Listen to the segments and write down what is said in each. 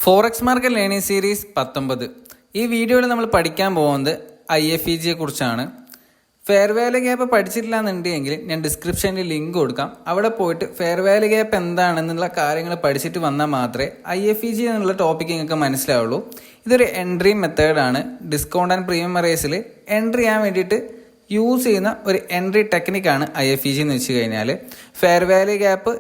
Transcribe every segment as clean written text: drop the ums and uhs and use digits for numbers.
Forex market learning series 19. ഈ വീഡിയോയിൽ നമ്മൾ പഠിക്കാൻ പോകുന്നത് IFEGയെ കുറിച്ചാണ്. ഫെയർ വാല്യൂ ഗ്യാപ്പ് പഠിച്ചിട്ടില്ല എന്നുണ്ടെങ്കിൽ ഞാൻ ഡിസ്ക്രിപ്ഷനിൽ ലിങ്ക് കൊടുക്കാം. അവിടെ പോയിട്ട് ഫെയർ വാല്യൂ ഗ്യാപ്പ് എന്താണെന്നുള്ള കാര്യങ്ങൾ പഠിച്ചിട്ട് വന്നാൽ മാത്രമേ IFEG എന്നുള്ള ടോപ്പിക്ക് നിങ്ങൾക്ക് മനസ്സിലാവുള്ളൂ. ഇതൊരു എൻട്രി മെത്തേഡാണ്. ഡിസ്കൗണ്ട് ആൻഡ് പ്രീമിയം റേസിൽ എൻട്രി ചെയ്യാൻ വേണ്ടിയിട്ട് യൂസ് ചെയ്യുന്ന ഒരു എൻട്രി ടെക്നിക്കാണ് IFEG എന്ന് വെച്ച് കഴിഞ്ഞാൽ. ഫെയർ വാല്യൂ ഗ്യാപ്പ്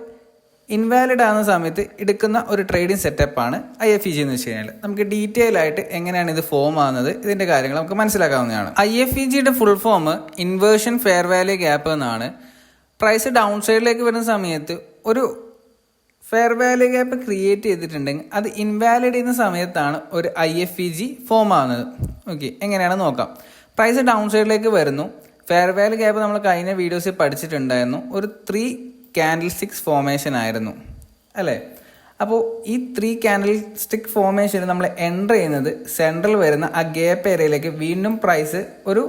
ഇൻവാലിഡ് ആകുന്ന സമയത്ത് എടുക്കുന്ന ഒരു ട്രേഡിംഗ് സെറ്റപ്പാണ് IFEG എന്ന് വെച്ച് കഴിഞ്ഞാൽ. നമുക്ക് ഡീറ്റെയിൽ ആയിട്ട് എങ്ങനെയാണ് ഇത് ഫോം ആകുന്നത്, ഇതിന്റെ കാര്യങ്ങൾ നമുക്ക് മനസ്സിലാക്കാവുന്നതാണ്. IFEGയുടെ full form inversion fair value gap എന്നാണ്. പ്രൈസ് ഡൗൺ സൈഡിലേക്ക് വരുന്ന സമയത്ത് ഒരു ഫെയർ വാല്യൂ ഗ്യാപ്പ് ക്രിയേറ്റ് ചെയ്തിട്ടുണ്ടെങ്കിൽ അത് ഇൻവാലിഡ് ചെയ്യുന്ന സമയത്താണ് ഒരു IFEG ഫോം ആകുന്നത്. ഓക്കെ, എങ്ങനെയാണ് നോക്കാം. പ്രൈസ് ഡൗൺ സൈഡിലേക്ക് വരുന്നു. ഫെയർ വാല്യൂ ഗ്യാപ്പ് നമ്മൾ കഴിഞ്ഞ വീഡിയോസിൽ പഠിച്ചിട്ടുണ്ടായിരുന്നു. ഒരു 3 കാൻഡിൽ സ്റ്റിക്സ് ഫോർമേഷൻ ആയിരുന്നു അല്ലേ. അപ്പോൾ ഈ 3 കാൻഡിൽ സ്റ്റിക്ക് ഫോർമേഷന് നമ്മൾ എൻ്റർ ചെയ്യുന്നത് സെൻട്രൽ വരുന്ന ആ ഗ്യാപ്പ് ഏരിയയിലേക്ക് വീണ്ടും പ്രൈസ് ഒരു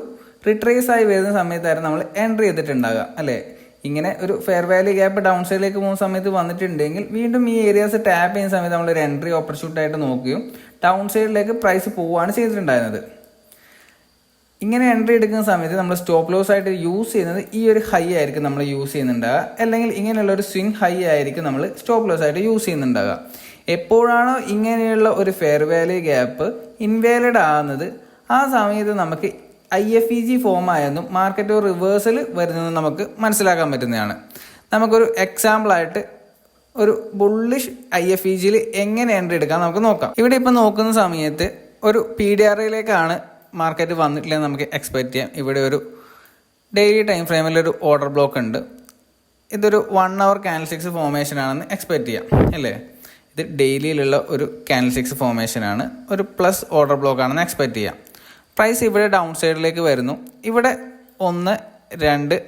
റിട്രേസ് ആയി വരുന്ന സമയത്തായിരുന്നു നമ്മൾ എൻ്റർ ചെയ്തിട്ടുണ്ടാകുക അല്ലേ. ഇങ്ങനെ ഒരു ഫെയർ വാല്യൂ ഗ്യാപ്പ് ഡൗൺ സൈഡിലേക്ക് പോകുന്ന സമയത്ത് വന്നിട്ടുണ്ടെങ്കിൽ വീണ്ടും ഈ ഏരിയാസ് ടാപ്പ് ചെയ്യുന്ന സമയത്ത് നമ്മൾ ഒരു എൻട്രി ഓപ്പർച്യൂണിറ്റി ആയിട്ട് നോക്കുകയും ഡൗൺ സൈഡിലേക്ക് പ്രൈസ് പോവുകയാണ് ചെയ്തിട്ടുണ്ടായിരുന്നത്. ഇങ്ങനെ എൻട്രി എടുക്കുന്ന സമയത്ത് നമ്മൾ സ്റ്റോപ്പ് ലോസ് ആയിട്ട് യൂസ് ചെയ്യുന്നത് ഈ ഒരു ഹൈ ആയിരിക്കും നമ്മൾ യൂസ് ചെയ്യുന്നുണ്ടാകുക, അല്ലെങ്കിൽ ഇങ്ങനെയുള്ള ഒരു സ്വിംഗ് ഹൈ ആയിരിക്കും നമ്മൾ സ്റ്റോപ്പ് ലോസ് ആയിട്ട് യൂസ് ചെയ്യുന്നുണ്ടാകുക. എപ്പോഴാണോ ഇങ്ങനെയുള്ള ഒരു ഫെയർ വാല്യൂ ഗ്യാപ്പ് ഇൻവാലിഡ് ആകുന്നത് ആ സമയത്ത് നമുക്ക് IFEG ഫോം ആയെന്നും മാർക്കറ്റ് റിവേഴ്സൽ വരുന്നതെന്നും നമുക്ക് മനസ്സിലാക്കാൻ പറ്റുന്നതാണ്. നമുക്കൊരു എക്സാമ്പിളായിട്ട് ഒരു ബുള്ളിഷ് IFEGയിൽ എങ്ങനെ എൻട്രി എടുക്കാം നമുക്ക് നോക്കാം. ഇവിടെ ഇപ്പം നോക്കുന്ന സമയത്ത് ഒരു PDRയിലേക്കാണ് മാർക്കറ്റ് വന്നിട്ടില്ലെന്ന് നമുക്ക് എക്സ്പെക്ട് ചെയ്യാം. ഇവിടെ ഒരു ഡെയിലി ടൈം ഫ്രെയിമിലൊരു ഓർഡർ ബ്ലോക്ക് ഉണ്ട്. ഇതൊരു 1 hour കാൻഡിൽ സ്റ്റിക്സ് ഫോർമേഷൻ ആണെന്ന് എക്സ്പെക്ട് ചെയ്യാം അല്ലേ. ഇത് ഡെയിലിയിലുള്ള ഒരു കാൻഡിൽ സ്റ്റിക്സ് ഫോർമേഷൻ ആണ്. ഒരു പ്ലസ് ഓർഡർ ബ്ലോക്ക് ആണെന്ന് എക്സ്പെക്ട് ചെയ്യാം. പ്രൈസ് ഇവിടെ ഡൗൺ സൈഡിലേക്ക് വരുന്നു. ഇവിടെ 1, 2,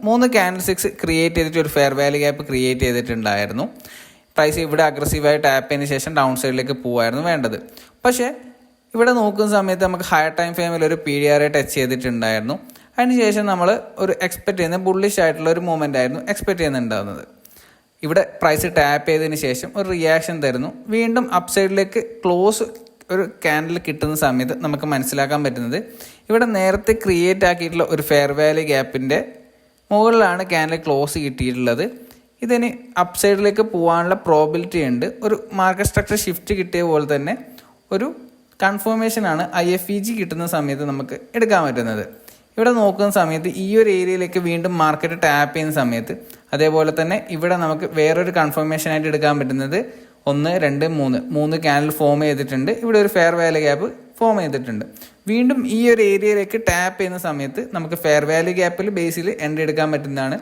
3 കാൻഡിൽ സ്റ്റിക്സ് ക്രിയേറ്റ് ചെയ്തിട്ട് ഒരു ഫെയർ വാല്യൂ ഗ്യാപ്പ് ക്രിയേറ്റ് ചെയ്തിട്ടുണ്ടായിരുന്നു. പ്രൈസ് ഇവിടെ അഗ്രസീവായി ടാപ്പ് ചെയ്തതിന് ശേഷം ഡൗൺ സൈഡിലേക്ക് പോവായിരുന്നു വേണ്ടത്. പക്ഷേ ഇവിടെ നോക്കുന്ന സമയത്ത് നമുക്ക് ഹയർ ടൈം ഫ്രെയിമിൽ ഒരു PDRയെ ടച്ച് ചെയ്തിട്ടുണ്ടായിരുന്നു. അതിനുശേഷം നമ്മൾ ഒരു എക്സ്പെക്ട് ചെയ്യുന്ന ബുള്ളിഷ് ആയിട്ടുള്ള ഒരു മൂവ്മെൻ്റ് ആയിരുന്നു എക്സ്പെക്ട് ചെയ്യുന്നുണ്ടാകുന്നത്. ഇവിടെ പ്രൈസ് ടാപ്പ് ചെയ്തതിന് ശേഷം ഒരു റിയാക്ഷൻ തരുന്നു. വീണ്ടും അപ്സൈഡിലേക്ക് ക്ലോസ് ഒരു ക്യാൻഡിൽ കിട്ടുന്ന സമയത്ത് നമുക്ക് മനസ്സിലാക്കാൻ പറ്റുന്നത് ഇവിടെ നേരത്തെ ക്രിയേറ്റ് ആക്കിയിട്ടുള്ള ഒരു ഫെയർ വാല്യൂ ഗ്യാപ്പിൻ്റെ മുകളിലാണ് ക്യാൻഡിൽ ക്ലോസ് കിട്ടിയിട്ടുള്ളത്. ഇതിന് അപ്സൈഡിലേക്ക് പോകാനുള്ള പ്രോബിലിറ്റി ഉണ്ട്. ഒരു മാർക്കറ്റ് സ്ട്രക്ചർ ഷിഫ്റ്റ് കിട്ടിയ പോലെ തന്നെ ഒരു കൺഫർമേഷനാണ് IFEG കിട്ടുന്ന സമയത്ത് നമുക്ക് എടുക്കാൻ പറ്റുന്നത്. ഇവിടെ നോക്കുന്ന സമയത്ത് ഈ ഒരു ഏരിയയിലേക്ക് വീണ്ടും മാർക്കറ്റ് ടാപ്പ് ചെയ്യുന്ന സമയത്ത് അതേപോലെ തന്നെ ഇവിടെ നമുക്ക് വേറൊരു കൺഫർമേഷൻ ആയിട്ട് എടുക്കാൻ പറ്റുന്നത് 1, 2, 3 ക്യാൻഡിൽ ഫോം ചെയ്തിട്ടുണ്ട്. ഇവിടെ ഒരു ഫെയർ വാല്യൂ ഗ്യാപ്പ് ഫോം ചെയ്തിട്ടുണ്ട്. വീണ്ടും ഈ ഒരു ഏരിയയിലേക്ക് ടാപ്പ് ചെയ്യുന്ന സമയത്ത് നമുക്ക് ഫെയർ വാല്യൂ ഗ്യാപ്പിൽ ബേസിൽ എൻട്രി എടുക്കാൻ പറ്റുന്നതാണ്.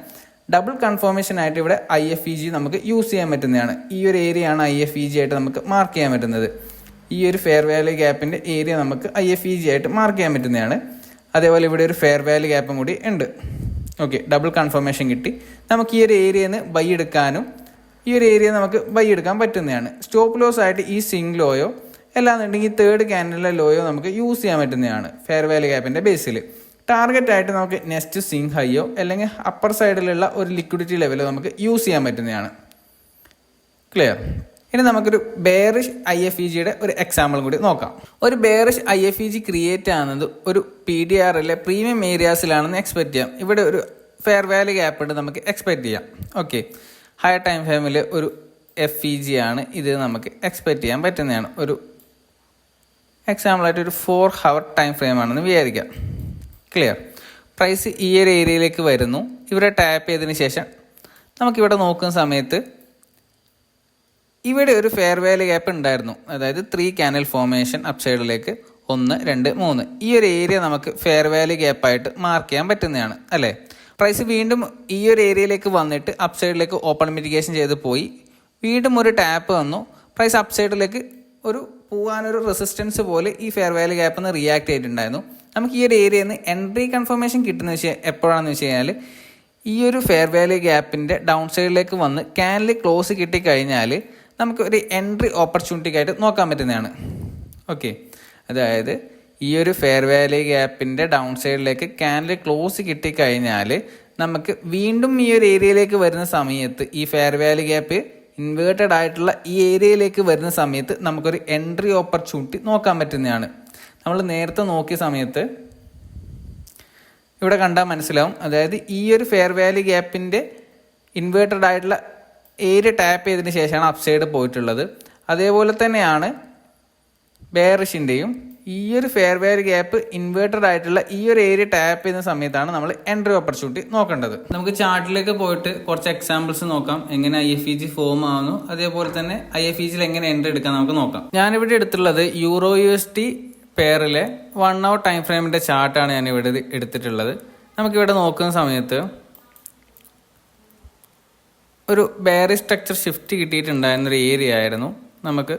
ഡബിൾ കൺഫർമേഷൻ ആയിട്ട് ഇവിടെ IFEG നമുക്ക് യൂസ് ചെയ്യാൻ പറ്റുന്നതാണ്. ഈ ഒരു ഏരിയയാണ് IFEG ആയിട്ട് നമുക്ക് മാർക്ക് ചെയ്യാൻ പറ്റുന്നത്. ഈ ഒരു ഫെയർ വാല്യൂ ഗ്യാപ്പിൻ്റെ ഏരിയ നമുക്ക് IFEG ആയിട്ട് മാർക്ക് ചെയ്യാൻ പറ്റുന്നതാണ്. അതേപോലെ ഇവിടെ ഒരു ഫെയർ വാല്യൂ ഗ്യാപ്പും കൂടി ഉണ്ട്. ഓക്കെ, ഡബിൾ കൺഫർമേഷൻ കിട്ടി. നമുക്ക് ഈ ഒരു ഏരിയയിൽ നിന്ന് ബൈ എടുക്കാനും ഈ ഒരു ഏരിയ നമുക്ക് ബൈ എടുക്കാൻ പറ്റുന്നതാണ്. സ്റ്റോപ്പ് ലോസ് ആയിട്ട് ഈ സ്വിംഗ് ലോയോ അല്ലാന്നുണ്ടെങ്കിൽ 3rd ക്യാൻഡിലെ ലോയോ നമുക്ക് യൂസ് ചെയ്യാൻ പറ്റുന്നതാണ് ഫെയർ വാല്യൂ ഗ്യാപ്പിൻ്റെ ബേസിൽ. ടാർഗറ്റ് ആയിട്ട് നമുക്ക് നെക്സ്റ്റ് സ്വിംഗ് ഹൈയോ അല്ലെങ്കിൽ അപ്പർ സൈഡിലുള്ള ഒരു ലിക്വിഡിറ്റി ലെവലോ നമുക്ക് യൂസ് ചെയ്യാൻ പറ്റുന്നതാണ്. ക്ലിയർ? ഇനി നമുക്കൊരു ബെയറിഷ് IFEGയുടെ ഒരു എക്സാമ്പിൾ കൂടി നോക്കാം. ഒരു ബെയറിഷ് IFEG ക്രിയേറ്റ് ആകുന്നത് ഒരു PDRയിലെ പ്രീമിയം ഏരിയാസിലാണെന്ന് എക്സ്പെക്ട് ചെയ്യാം. ഇവിടെ ഒരു ഫെയർ വാല്യൂ ഗ്യാപ്പ് ഉണ്ട് നമുക്ക് എക്സ്പെക്ട് ചെയ്യാം. ഓക്കെ, ഹയർ ടൈം ഫ്രെയിമിൽ ഒരു FEG ആണ് ഇത് നമുക്ക് എക്സ്പെക്ട് ചെയ്യാൻ പറ്റുന്നതാണ്. ഒരു എക്സാമ്പിളായിട്ട് ഒരു 4 hour ടൈം ഫ്രെയിം ആണെന്ന് വിചാരിക്കാം. ക്ലിയർ? പ്രൈസ് ഈ ഒരു ഏരിയയിലേക്ക് വരുന്നു. ഇവിടെ ടാപ്പ് ചെയ്തതിന് ശേഷം നമുക്കിവിടെ നോക്കുന്ന സമയത്ത് ഇവിടെ ഒരു ഫെയർ വാല്യൂ ഗ്യാപ്പ് ഉണ്ടായിരുന്നു. അതായത് 3 കാൻഡിൽ ഫോർമേഷൻ അപ്സൈഡിലേക്ക് 1, 2, 3 ഈ ഒരു ഏരിയ നമുക്ക് ഫെയർ വാല്യൂ ഗ്യാപ്പായിട്ട് മാർക്ക് ചെയ്യാൻ പറ്റുന്നതാണ് അല്ലേ. പ്രൈസ് വീണ്ടും ഈ ഒരു ഏരിയയിലേക്ക് വന്നിട്ട് അപ്സൈഡിലേക്ക് ഓപ്പൺ മിറ്റിഗേഷൻ ചെയ്ത് പോയി. വീണ്ടും ഒരു ടാപ്പ് വന്നു. പ്രൈസ് അപ്സൈഡിലേക്ക് ഒരു പോകാനൊരു റെസിസ്റ്റൻസ് പോലെ ഈ ഫെയർ വാല്യൂ ഗ്യാപ്പ് നിന്ന് റിയാക്ട് ചെയ്തിട്ടുണ്ടായിരുന്നു. നമുക്ക് ഈ ഒരു ഏരിയയിൽ നിന്ന് എൻട്രി കൺഫർമേഷൻ കിട്ടുന്ന എപ്പോഴാണെന്ന് വെച്ച് കഴിഞ്ഞാൽ ഈ ഒരു ഫെയർ വാല്യൂ ഗ്യാപ്പിൻ്റെ ഡൗൺ സൈഡിലേക്ക് വന്ന് ക്യാൻഡിൽ ക്ലോസ് കിട്ടിക്കഴിഞ്ഞാൽ നമുക്ക് ഒരു എൻട്രി ഓപ്പർച്യൂണിറ്റിക്കായിട്ട് നോക്കാൻ പറ്റുന്നതാണ്. ഓക്കെ, അതായത് ഈ ഒരു ഫെയർ വാല്യൂ ഗ്യാപ്പിൻ്റെ ഡൗൺ സൈഡിലേക്ക് ക്യാൻഡിൽ ക്ലോസ് കിട്ടിക്കഴിഞ്ഞാൽ നമുക്ക് വീണ്ടും ഈ ഒരു ഏരിയയിലേക്ക് വരുന്ന സമയത്ത് ഈ ഫെയർ വാല്യൂ ഗ്യാപ്പ് ഇൻവേർട്ടഡ് ആയിട്ടുള്ള ഈ ഏരിയയിലേക്ക് വരുന്ന സമയത്ത് നമുക്കൊരു എൻട്രി ഓപ്പർച്യൂണിറ്റി നോക്കാൻ പറ്റുന്നതാണ്. നമ്മൾ നേരത്തെ നോക്കിയ സമയത്ത് ഇവിടെ കണ്ടാൽ മനസ്സിലാവും. അതായത് ഈ ഒരു ഫെയർ വാല്യൂ ഗ്യാപ്പിൻ്റെ ഇൻവേർട്ടഡ് ആയിട്ടുള്ള ഏരിയ ടാപ്പ് ചെയ്തതിന് ശേഷമാണ് അപ്സൈഡ് പോയിട്ടുള്ളത്. അതേപോലെ തന്നെയാണ് ബെയറിഷിൻ്റെയും ഈ ഒരു ഫെയർ വാല്യൂ ഗ്യാപ്പ് ഇൻവേർട്ടഡ് ആയിട്ടുള്ള ഈ ഒരു ഏരിയ ടാപ്പ് ചെയ്യുന്ന സമയത്താണ് നമ്മൾ എൻട്രി ഓപ്പർച്യൂണിറ്റി നോക്കേണ്ടത്. നമുക്ക് ചാർട്ടിലേക്ക് പോയിട്ട് കുറച്ച് എക്സാമ്പിൾസ് നോക്കാം, എങ്ങനെ IFEG ഫോം ആവുന്നു, അതേപോലെ തന്നെ IFEGയിൽ എങ്ങനെ എൻട്രി എടുക്കാൻ നമുക്ക് നോക്കാം. ഞാനിവിടെ എടുത്തുള്ളത് EURUSD പെയറിലെ 1 hour ടൈം ഫ്രെയിമിൻ്റെ ചാർട്ടാണ് ഞാനിവിടെ എടുത്തിട്ടുള്ളത്. നമുക്കിവിടെ നോക്കുന്ന സമയത്ത് ഒരു ബെയറിഷ് സ്ട്രക്ചർ ഷിഫ്റ്റ് കിട്ടിയിട്ടുണ്ടായിരുന്നൊരു ഏരിയ ആയിരുന്നു. നമുക്ക്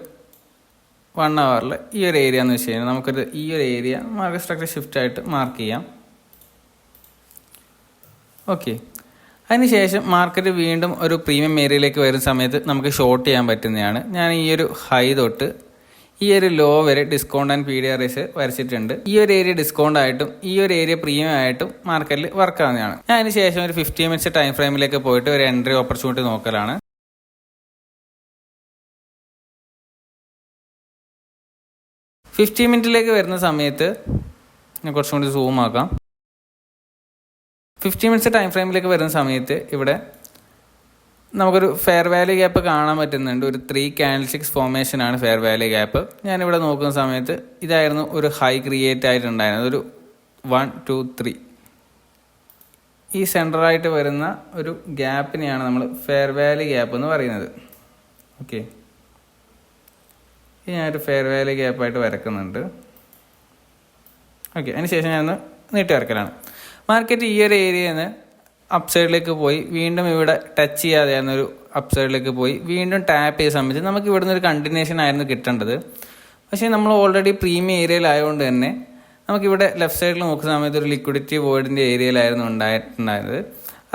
1 hourൽ ഈ ഒരു ഏരിയ എന്ന് വെച്ച് കഴിഞ്ഞാൽ നമുക്കൊരു ഈ ഒരു ഏരിയ മാർക്കറ്റ് സ്ട്രക്ചർ ഷിഫ്റ്റ് ആയിട്ട് മാർക്ക് ചെയ്യാം. ഓക്കെ, അതിനുശേഷം മാർക്കറ്റ് വീണ്ടും ഒരു പ്രീമിയം ഏരിയയിലേക്ക് വരുന്ന സമയത്ത് നമുക്ക് ഷോർട്ട് ചെയ്യാൻ പറ്റുന്നതാണ്. ഞാൻ ഈ ഒരു ഹൈ തൊട്ട് ഈ ഒരു ലോ വരെ ഡിസ്കൗണ്ട് ആൻഡ് PDRS വരച്ചിട്ടുണ്ട്. ഈ ഒരു ഏരിയ ഡിസ്കൗണ്ട് ആയിട്ടും ഈ ഒരു ഏരിയ പ്രീമിയം ആയിട്ടും മാർക്കറ്റിൽ വർക്ക് ആവുന്നതാണ്. ഞാൻ അതിന് ശേഷം ഒരു 50 minutes ടൈം ഫ്രെയിമിലേക്ക് പോയിട്ട് ഒരു എൻട്രി ഓപ്പർച്യൂണിറ്റി നോക്കലാണ്. $50 minute വരുന്ന സമയത്ത് ഞാൻ കുറച്ചും കൂടി സൂം ആക്കാം. 50 minutes ടൈം ഫ്രെയിമിലേക്ക് വരുന്ന സമയത്ത് ഇവിടെ നമുക്കൊരു ഫെയർ വാല്യൂ ഗ്യാപ്പ് കാണാൻ പറ്റുന്നുണ്ട്. ഒരു 3 candlesticks ഫോർമേഷൻ ആണ് ഫെയർ വാല്യൂ ഗ്യാപ്പ്. ഞാനിവിടെ നോക്കുന്ന സമയത്ത് ഇതായിരുന്നു ഒരു ഹൈ ക്രിയേറ്റ് ആയിട്ടുണ്ടായിരുന്നത്, ഒരു 1 2 3. ഈ സെൻറ്ററായിട്ട് വരുന്ന ഒരു ഗ്യാപ്പിനെയാണ് നമ്മൾ ഫെയർ വാല്യൂ ഗ്യാപ്പ് എന്ന് പറയുന്നത്. ഓക്കെ, ഞാനൊരു ഫെയർ വാല്യൂ ഗ്യാപ്പായിട്ട് വരക്കുന്നുണ്ട്. ഓക്കെ, അതിനുശേഷം ഞാനൊന്ന് നീട്ടി വരക്കലാണ്. മാർക്കറ്റ് ഈ ഒരു ഏരിയയിൽ നിന്ന് അപ്സൈഡിലേക്ക് പോയി വീണ്ടും ഇവിടെ ടച്ച് ചെയ്യാതെ ഒരു അപ്സൈഡിലേക്ക് പോയി വീണ്ടും ടാപ്പ് ചെയ്ത സമയത്ത് നമുക്ക് ഇവിടെ നിന്ന് ഒരു കണ്ടിന്യൂഷൻ ആയിരുന്നു കിട്ടേണ്ടത്. പക്ഷേ നമ്മൾ ഓൾറെഡി പ്രീമിയം ഏരിയയിലായതുകൊണ്ട് തന്നെ നമുക്കിവിടെ ലെഫ്റ്റ് സൈഡിൽ നോക്കുന്ന സമയത്ത് ഒരു ലിക്വിഡിറ്റി വോയിഡിൻ്റെ ഏരിയയിലായിരുന്നു ഉണ്ടായിരുന്നത്.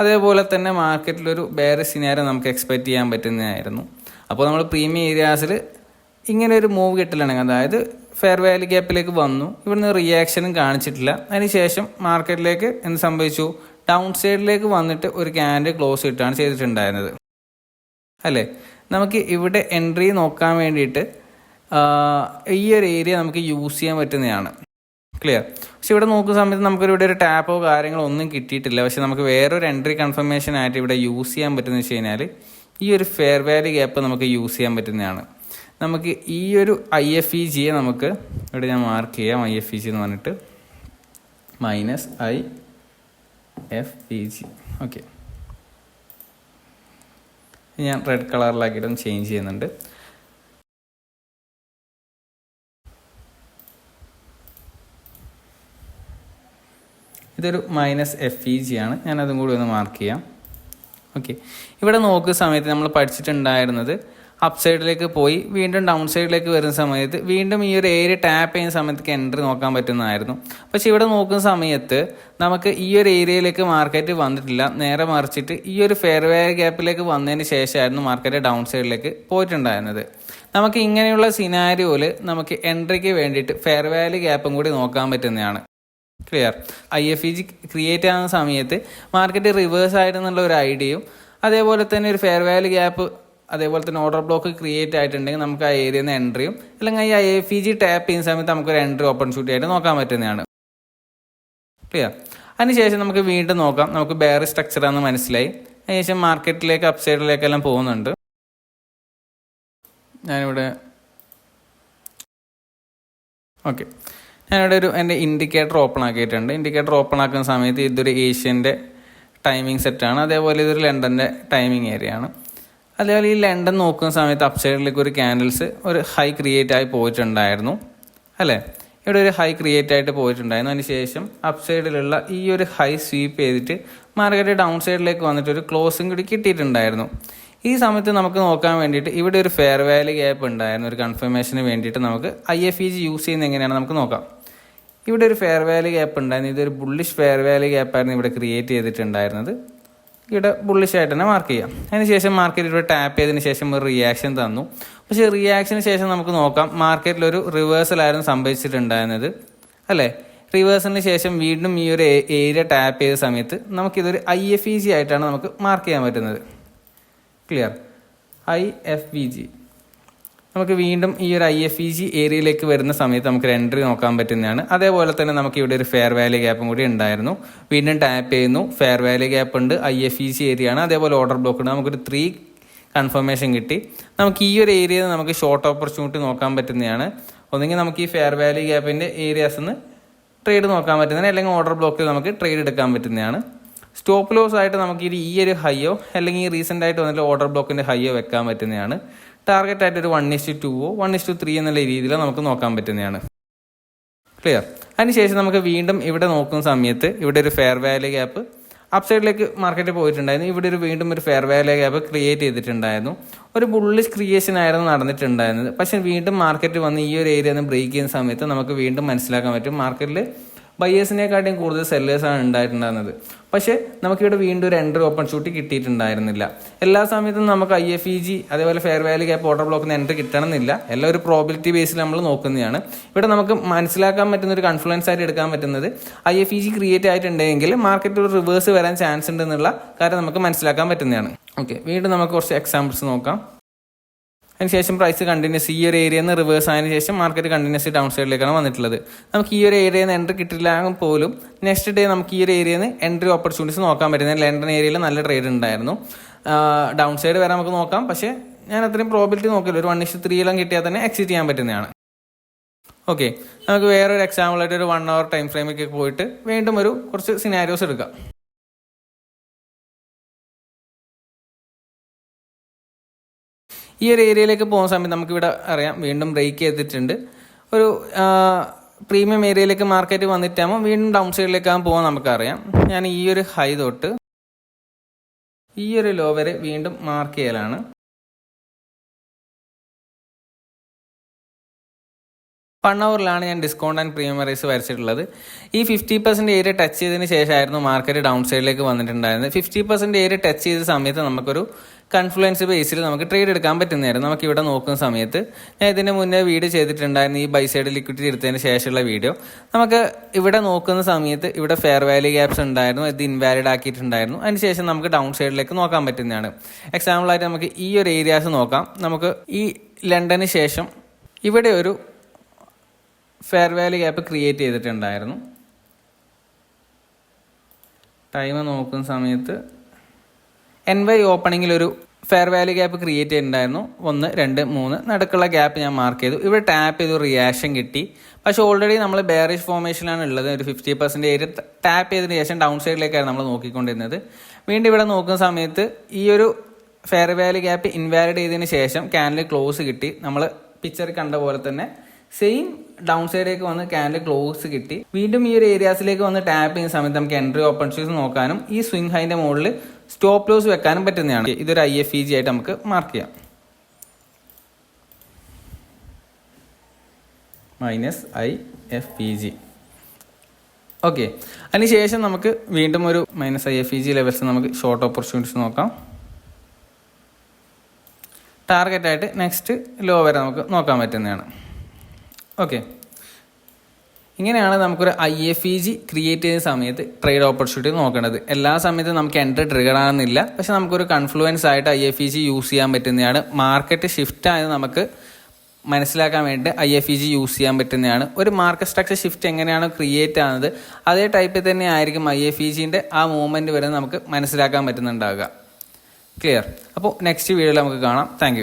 അതേപോലെ തന്നെ മാർക്കറ്റിലൊരു ബെയറിഷ് സിനാരിയോ നമുക്ക് എക്സ്പെക്റ്റ് ചെയ്യാൻ പറ്റുന്നതായിരുന്നു. അപ്പോൾ നമ്മൾ പ്രീമിയം ഏരിയാസിൽ ഇങ്ങനെ ഒരു മൂവ് കിട്ടലാണെങ്കിൽ, അതായത് ഫെയർ വാല്യൂ ഗ്യാപ്പിലേക്ക് വന്നു, ഇവിടുന്ന് റിയാക്ഷനും കാണിച്ചിട്ടില്ല. അതിനുശേഷം മാർക്കറ്റിലേക്ക് എന്ത് സംഭവിച്ചു, ഡൗൺ സൈഡിലേക്ക് വന്നിട്ട് ഒരു ക്യാൻഡിൽ ക്ലോസ് ഇട്ടാണ് ചെയ്തിട്ടുണ്ടായിരുന്നത് അല്ലേ. നമുക്ക് ഇവിടെ എൻട്രി നോക്കാൻ വേണ്ടിയിട്ട് ഈ ഒരു ഏരിയ നമുക്ക് യൂസ് ചെയ്യാൻ പറ്റുന്നതാണ്. ക്ലിയർ. പക്ഷെ ഇവിടെ നോക്കുന്ന സമയത്ത് നമുക്കൊരു ഇവിടെ ഒരു ടാപ്പോ കാര്യങ്ങളോ ഒന്നും കിട്ടിയിട്ടില്ല. പക്ഷെ നമുക്ക് വേറൊരു എൻട്രി കൺഫർമേഷൻ ആയിട്ട് ഇവിടെ യൂസ് ചെയ്യാൻ പറ്റുന്നത് വെച്ച് കഴിഞ്ഞാൽ ഈ ഒരു ഫെയർ വാല്യൂ ഗ്യാപ്പ് നമുക്ക് യൂസ് ചെയ്യാൻ പറ്റുന്നതാണ്. നമുക്ക് ഈ ഒരു IFEGയെ നമുക്ക് ഇവിടെ ഞാൻ മാർക്ക് ചെയ്യാം. IFEG എന്ന് പറഞ്ഞിട്ട് -IFEG. ഓക്കെ, ഞാൻ റെഡ് കളറിലാക്കിയിട്ടൊന്ന് ചേഞ്ച് ചെയ്യുന്നുണ്ട്. ഇതൊരു -FEG ആണ്. ഞാൻ അതും കൂടി ഒന്ന് മാർക്ക് ചെയ്യാം. ഓക്കെ, ഇവിടെ നോക്കുന്ന സമയത്ത് നമ്മൾ പഠിച്ചിട്ടുണ്ടായിരുന്നത് അപ്പ് സൈഡിലേക്ക് പോയി വീണ്ടും ഡൗൺ സൈഡിലേക്ക് വരുന്ന സമയത്ത് വീണ്ടും ഈ ഒരു ഏരിയ ടാപ്പ് ചെയ്യുന്ന സമയത്തേക്ക് എൻട്രി നോക്കാൻ പറ്റുന്നതായിരുന്നു. പക്ഷെ ഇവിടെ നോക്കുന്ന സമയത്ത് നമുക്ക് ഈ ഒരു ഏരിയയിലേക്ക് മാർക്കറ്റ് വന്നിട്ടില്ല. നേരെ മറിച്ചിട്ട് ഈ ഒരു ഫെയർ വാല്യൂ ഗ്യാപ്പിലേക്ക് വന്നതിന് ശേഷമായിരുന്നു മാർക്കറ്റ് ഡൗൺ സൈഡിലേക്ക് പോയിട്ടുണ്ടായിരുന്നത്. നമുക്ക് ഇങ്ങനെയുള്ള സിനാരിയോയിൽ നമുക്ക് എൻട്രിക്ക് വേണ്ടിയിട്ട് ഫെയർ വാല്യൂ ഗ്യാപ്പും കൂടി നോക്കാൻ പറ്റുന്നതാണ്. ക്ലിയർ. IFEG ക്രിയേറ്റ് ആകുന്ന സമയത്ത് മാർക്കറ്റ് റിവേഴ്സ് ആയിരുന്നുള്ള ഒരു ഐഡിയയും അതേപോലെ തന്നെ ഒരു ഫെയർ വാല്യൂ ഗ്യാപ്പ് അതേപോലെ തന്നെ ഓർഡർ ബ്ലോക്ക് ക്രിയേറ്റ് ആയിട്ടുണ്ടെങ്കിൽ നമുക്ക് ആ ഏരിയയിൽ നിന്ന് എൻട്രിയും അല്ലെങ്കിൽ ഈ IFEG ടാപ്പ് ചെയ്യുന്ന സമയത്ത് നമുക്കൊരു എൻട്രി ഓപ്പർച്യൂണിറ്റി ആയിട്ട് നോക്കാൻ പറ്റുന്നതാണ്. ക്ലിയർ. അതിനുശേഷം നമുക്ക് വീണ്ടും നോക്കാം. നമുക്ക് ബെയർ സ്ട്രക്ചർ ആണെന്ന് മനസ്സിലായി. അതിനുശേഷം മാർക്കറ്റിലേക്ക് അപ്പ് സൈഡിലേക്കെല്ലാം പോകുന്നുണ്ട്. ഞാനിവിടെ എൻ്റെ ഇൻഡിക്കേറ്റർ ഓപ്പൺ ആക്കിയിട്ടുണ്ട്. ഇൻഡിക്കേറ്റർ ഓപ്പൺ ആക്കുന്ന സമയത്ത് ഇതൊരു ഏഷ്യൻ്റെ ടൈമിംഗ് സെറ്റാണ്. അതേപോലെ ഇതൊരു ലണ്ടൻ്റെ ടൈമിംഗ് ഏരിയ ആണ്. അതേപോലെ ഈ ലണ്ടൻ നോക്കുന്ന സമയത്ത് അപ്പ് സൈഡിലേക്ക് ഒരു ക്യാൻഡിൽസ് ഒരു ഹൈ ക്രിയേറ്റ് ആയി പോയിട്ടുണ്ടായിരുന്നു അല്ലേ. ഇവിടെ ഒരു ഹൈ ക്രിയേറ്റ് ആയിട്ട് പോയിട്ടുണ്ടായിരുന്നു. അതിന് ശേഷം അപ്പ് സൈഡിലുള്ള ഈ ഒരു ഹൈ സ്വീപ്പ് ചെയ്തിട്ട് മാർക്കറ്റ് ഡൗൺ സൈഡിലേക്ക് വന്നിട്ട് ഒരു ക്ലോസിംഗ് കൂടി കിട്ടിയിട്ടുണ്ടായിരുന്നു. ഈ സമയത്ത് നമുക്ക് നോക്കാൻ വേണ്ടിയിട്ട് ഇവിടെ ഒരു ഫെയർ വാല്യൂ ഗ്യാപ്പ് ഉണ്ടായിരുന്നു. ഒരു കൺഫർമേഷന് വേണ്ടിയിട്ട് നമുക്ക് IFEG യൂസ് ചെയ്യുന്നത് എങ്ങനെയാണ് നമുക്ക് നോക്കാം. ഇവിടെ ഒരു ഫെയർ വാല്യൂ ഗ്യാപ്പ് ഉണ്ടായിരുന്നു. ഇതൊരു ബുള്ളിഷ് ഫെയർ വാല്യൂ ഗ്യാപ്പായിരുന്നു ഇവിടെ ക്രിയേറ്റ് ചെയ്തിട്ടുണ്ടായിരുന്നത്. ഇവിടെ ബുള്ളിഷ് ആയിട്ട് തന്നെ മാർക്ക് ചെയ്യാം. അതിനുശേഷം മാർക്കറ്റ് ഇവിടെ ടാപ്പ് ചെയ്തതിന് ശേഷം ഒരു റിയാക്ഷൻ തന്നു. പക്ഷേ റിയാക്ഷന് ശേഷം നമുക്ക് നോക്കാം മാർക്കറ്റിലൊരു റിവേഴ്സലായിരുന്നു സംഭവിച്ചിട്ടുണ്ടായിരുന്നത് അല്ലേ. റിവേഴ്സലിന് ശേഷം വീണ്ടും ഈ ഒരു ഏരിയ ടാപ്പ് ചെയ്ത സമയത്ത് നമുക്കിതൊരു IFEG ആയിട്ടാണ് നമുക്ക് മാർക്ക് ചെയ്യാൻ പറ്റുന്നത്. ക്ലിയർ. IFVG. നമുക്ക് വീണ്ടും ഈ ഒരു IFVG ഏരിയയിലേക്ക് വരുന്ന സമയത്ത് നമുക്ക് എൻട്രി നോക്കാൻ പറ്റുന്നതാണ്. അതേപോലെ തന്നെ നമുക്ക് ഇവിടെ ഒരു ഫെയർ വാല്യൂ ഗ്യാപ്പും കൂടി ഉണ്ടായിരുന്നു. വീണ്ടും ടാപ്പ് ചെയ്യുന്നു, ഫെയർ വാല്യൂ ഗ്യാപ്പ് ഉണ്ട്, IFVG ഏരിയ ആണ്, അതേപോലെ ഓർഡർ ബ്ലോക്ക് ഉണ്ട്. നമുക്കൊരു 3 കൺഫർമേഷൻ കിട്ടി. നമുക്ക് ഈ ഒരു ഏരിയയിൽ നമുക്ക് ഷോർട്ട് ഓപ്പർച്യൂണിറ്റി നോക്കാൻ പറ്റുന്നതാണ്. ഒന്നെങ്കിൽ നമുക്ക് ഈ ഫെയർ വാല്യൂ ഗ്യാപ്പിൻ്റെ ഏരിയാസ് നിന്ന് ട്രേഡ് നോക്കാൻ പറ്റുന്നതാണ്, അല്ലെങ്കിൽ ഓർഡർ ബ്ലോക്കിൽ നമുക്ക് ട്രേഡ് എടുക്കാൻ പറ്റുന്നതാണ്. സ്റ്റോപ്പ് ലോസ് ആയിട്ട് നമുക്ക് ഈ ഒരു ഹൈയോ അല്ലെങ്കിൽ ഈ റീസെൻ്റ് ആയിട്ട് വന്നിട്ട് ഓർഡർ ബ്ലോക്കിൻ്റെ ഹൈയോ വെക്കാൻ പറ്റുന്നതാണ്. ടാർഗറ്റ് ആയിട്ട് ഒരു 1:2 1:3 എന്നുള്ള രീതിയിൽ നമുക്ക് നോക്കാൻ പറ്റുന്നതാണ്. ക്ലിയർ. അതിനുശേഷം നമുക്ക് വീണ്ടും ഇവിടെ നോക്കുന്ന സമയത്ത് ഇവിടെ ഒരു ഫെയർ വാല്യൂ ഗ്യാപ്പ് അപ്സൈഡിലേക്ക് മാർക്കറ്റ് പോയിട്ടുണ്ടായിരുന്നു. ഇവിടെ വീണ്ടും ഒരു ഫെയർ വാല്യൂ ഗ്യാപ്പ് ക്രിയേറ്റ് ചെയ്തിട്ടുണ്ടായിരുന്നു. ഒരു ബുള്ളിഷ് ക്രിയേഷൻ ആയിരുന്നു നടന്നിട്ടുണ്ടായിരുന്നത്. പക്ഷേ വീണ്ടും മാർക്കറ്റ് വന്ന് ഈ ഒരു ഏരിയ ബ്രേക്ക് ചെയ്യുന്ന സമയത്ത് നമുക്ക് വീണ്ടും മനസ്സിലാക്കാൻ പറ്റും മാർക്കറ്റിൽ ബയേഴ്സിനെക്കാട്ടിയും കൂടുതൽ സെല്ലേഴ്സാണ് ഉണ്ടായിട്ടുണ്ടായിരുന്നത്. പക്ഷേ നമുക്കിവിടെ വീണ്ടും ഒരു എൻട്രി ഓപ്പർച്യൂണിറ്റി കിട്ടിയിട്ടുണ്ടായിരുന്നില്ല. എല്ലാ സമയത്തും നമുക്ക് IFVG അതേപോലെ ഫെയർ വാല്യൂ ഗ്യാപ്പ് ഓർഡർ ബ്ലോക്കിന് എൻട്രി കിട്ടണമെന്നില്ല. എല്ലാം ഒരു പ്രോബിലിറ്റി ബേസിൽ നമ്മൾ നോക്കുന്നതാണ്. ഇവിടെ നമുക്ക് മനസ്സിലാക്കാൻ പറ്റുന്ന ഒരു കൺഫ്ലുവൻസ് ആയിട്ട് എടുക്കാൻ പറ്റുന്നത് IFVG ക്രിയേറ്റ് ആയിട്ടുണ്ടെങ്കിൽ മാർക്കറ്റ് ഒരു റിവേഴ്സ് വരാൻ ചാൻസ് ഉണ്ട് എന്നുള്ള കാര്യം നമുക്ക് മനസ്സിലാക്കാൻ പറ്റുന്നതാണ്. ഓക്കെ, വീണ്ടും നമുക്ക് കുറച്ച് എക്സാമ്പിൾസ് നോക്കാം. അതിനുശേഷം പ്രൈസ് കണ്ടിന്യൂസ് ഈ ഒരു ഏരിയയിൽ നിന്ന് റിവേഴ്സ് ആയതിനു ശേഷം മാർക്കറ്റ് കണ്ടിന്യൂസ് ഡൗൺ സൈഡിലേക്കാണ് വന്നിട്ടുള്ളത്. നമുക്ക് ഈ ഒരു ഏരിയയിൽ നിന്ന് എൻട്രി കിട്ടില്ല പോലും നെക്സ്റ്റ് ഡേ നമുക്ക് ഈ ഒരു ഏരിയയിൽ നിന്ന് എൻട്രി ഓപ്പർച്യൂണിറ്റീസ് നോക്കാൻ പറ്റുന്നത്. ലണ്ടൻ ഏരിയയിൽ നല്ല ട്രേഡ് ഉണ്ടായിരുന്നു. ഡൗൺ സൈഡ് വരെ നമുക്ക് നോക്കാം, പക്ഷേ ഞാൻ അത്രയും പ്രോബിലിറ്റി നോക്കില്ല. ഒരു 1:3 കിട്ടിയാൽ തന്നെ എക്സിറ്റ് ചെയ്യാൻ പറ്റുന്നതാണ്. ഓക്കെ, നമുക്ക് വേറൊരു എക്സാമ്പിളായിട്ട് ഒരു 1 hour ടൈം ഫ്രെയിമിലേക്ക് പോയിട്ട് വീണ്ടും കുറച്ച് സിനാരിയോസ് എടുക്കാം. ഈ ഒരു ഏരിയയിലേക്ക് പോകുന്ന സമയത്ത് നമുക്കിവിടെ അറിയാം വീണ്ടും ബ്രേക്ക് ചെയ്തിട്ടുണ്ട്. ഒരു പ്രീമിയം ഏരിയയിലേക്ക് മാർക്കറ്റ് വന്നിട്ടാകുമ്പോൾ വീണ്ടും ഡൗൺ സൈഡിലേക്കാകുമ്പോൾ പോകാൻ നമുക്കറിയാം. ഞാൻ ഈ ഒരു ഹൈ തൊട്ട് ഈ ഒരു ലോ വരെ വീണ്ടും മാർക്ക് ചെയ്യലാണ്. 1 hourലാണ് ഞാൻ ഡിസ്കൗണ്ട് ആൻഡ് പ്രീമിയം റൈസ് വരച്ചിട്ടുള്ളത്. ഈ 50% ഏരിയ ടച്ച് ചെയ്തതിന് ശേഷമായിരുന്നു മാർക്കറ്റ് ഡൗൺ സൈഡിലേക്ക് വന്നിട്ടുണ്ടായിരുന്നത്. 50% ഏരിയ ടച്ച് ചെയ്ത സമയത്ത് നമുക്കൊരു കൺഫ്ലുവൻസ് ബേസിൽ നമുക്ക് ട്രേഡ് എടുക്കാൻ പറ്റുന്നതായിരുന്നു. നമുക്ക് ഇവിടെ നോക്കുന്ന സമയത്ത് ഞാൻ ഇതിന് മുന്നേ വീഡിയോ ചെയ്തിട്ടുണ്ടായിരുന്നു, ഈ ബൈ സൈഡ് ലിക്വിഡിറ്റി എടുത്തതിന് ശേഷമുള്ള വീഡിയോ. നമുക്ക് ഇവിടെ നോക്കുന്ന സമയത്ത് ഇവിടെ ഫെയർ വാല്യൂ ഗ്യാപ്സ് ഉണ്ടായിരുന്നു, ഇത് ഇൻവാലിഡ് ആക്കിയിട്ടുണ്ടായിരുന്നു. അതിനുശേഷം നമുക്ക് ഡൗൺ സൈഡിലേക്ക് നോക്കാൻ പറ്റുന്നതാണ്. എക്സാമ്പിളായിട്ട് നമുക്ക് ഈ ഒരു ഏരിയാസ് നോക്കാം. നമുക്ക് ഈ ലണ്ടന് ശേഷം ഇവിടെ ഒരു ഫെയർ വാല്യൂ ഗ്യാപ്പ് ക്രിയേറ്റ് ചെയ്തിട്ടുണ്ടായിരുന്നു. ടൈം നോക്കുന്ന സമയത്ത് NY ഓപ്പണിങ്ങിൽ ഒരു ഫെയർ വാല്യൂ ഗ്യാപ്പ് ക്രിയേറ്റ് ചെയ്തിട്ടുണ്ടായിരുന്നു. 1 2 3 നടുക്കുള്ള ഗ്യാപ്പ് ഞാൻ മാർക്ക് ചെയ്തു. ഇവിടെ ടാപ്പ് ചെയ്തു, റിയാക്ഷൻ കിട്ടി. പക്ഷെ ഓൾറെഡി നമ്മൾ ബെയറിഷ് ഫോർമേഷനിലാണ് ഉള്ളത്. ഒരു 50% ഏരിയ ടാപ്പ് ചെയ്തതിന് ശേഷം ഡൗൺ സൈഡിലേക്കാണ് നമ്മൾ നോക്കിക്കൊണ്ടിരുന്നത്. വീണ്ടും ഇവിടെ നോക്കുന്ന സമയത്ത് ഈ ഒരു ഫെയർ വാല്യൂ ഗ്യാപ്പ് ഇൻവാലിഡ് ചെയ്തതിന് ശേഷം ക്യാൻഡിൽ ക്ലോസ് കിട്ടി. നമ്മൾ പിക്ചർ കണ്ട പോലെ തന്നെ സെയിം ഡൗൺ സൈഡിലേക്ക് വന്ന് ക്യാൻഡിൽ ക്ലോസ് കിട്ടി. വീണ്ടും ഈ ഒരു ഏരിയാസിലേക്ക് വന്ന് ടാപ്പ് ചെയ്യുന്ന സമയത്ത് നമുക്ക് എൻട്രി ഓപ്പർച്യൂണിറ്റീസ് നോക്കാനും ഈ സ്വിംഗ് ഹൈന്റെ മുകളിൽ സ്റ്റോപ്പ് ലോസ് വെക്കാനും പറ്റുന്നതാണ്. ഇതൊരു IFVG ആയിട്ട് നമുക്ക് മാർക്ക് ചെയ്യാം. -IFVG. ഓക്കെ, അതിനുശേഷം നമുക്ക് വീണ്ടും ഒരു -IFVG ലെവൽസ് നമുക്ക് ഷോർട്ട് ഓപ്പർച്യൂണിറ്റീസ് നോക്കാം. ടാർഗറ്റ് ആയിട്ട് നെക്സ്റ്റ് ലോ വരെ നമുക്ക് നോക്കാൻ പറ്റുന്നതാണ്. ഓക്കെ, ഇങ്ങനെയാണ് നമുക്കൊരു IFVG ക്രിയേറ്റ് ചെയ്യുന്ന സമയത്ത് ട്രേഡ് ഓപ്പർച്യൂണിറ്റി നോക്കേണ്ടത്. എല്ലാ സമയത്തും നമുക്ക് എൻട്രി ട്രിഗർ ആകുന്നില്ല, പക്ഷെ നമുക്കൊരു കൺഫ്ലുവൻസ് ആയിട്ട് IFVG യൂസ് ചെയ്യാൻ പറ്റുന്നതാണ്. മാർക്കറ്റ് ഷിഫ്റ്റ് ആയത് നമുക്ക് മനസ്സിലാക്കാൻ വേണ്ടി IFVG യൂസ് ചെയ്യാൻ പറ്റുന്നതാണ്. ഒരു മാർക്കറ്റ് സ്ട്രക്ചർ ഷിഫ്റ്റ് എങ്ങനെയാണോ ക്രിയേറ്റ് ആകുന്നത് അതേ ടൈപ്പിൽ തന്നെ ആയിരിക്കും IFVGൻ്റെ ആ മൂവ്മെൻറ്റ് വരെ നമുക്ക് മനസ്സിലാക്കാൻ പറ്റുന്നുണ്ടാവുക. ക്ലിയർ. അപ്പോൾ നെക്സ്റ്റ് വീഡിയോയിൽ നമുക്ക് കാണാം. Thank you.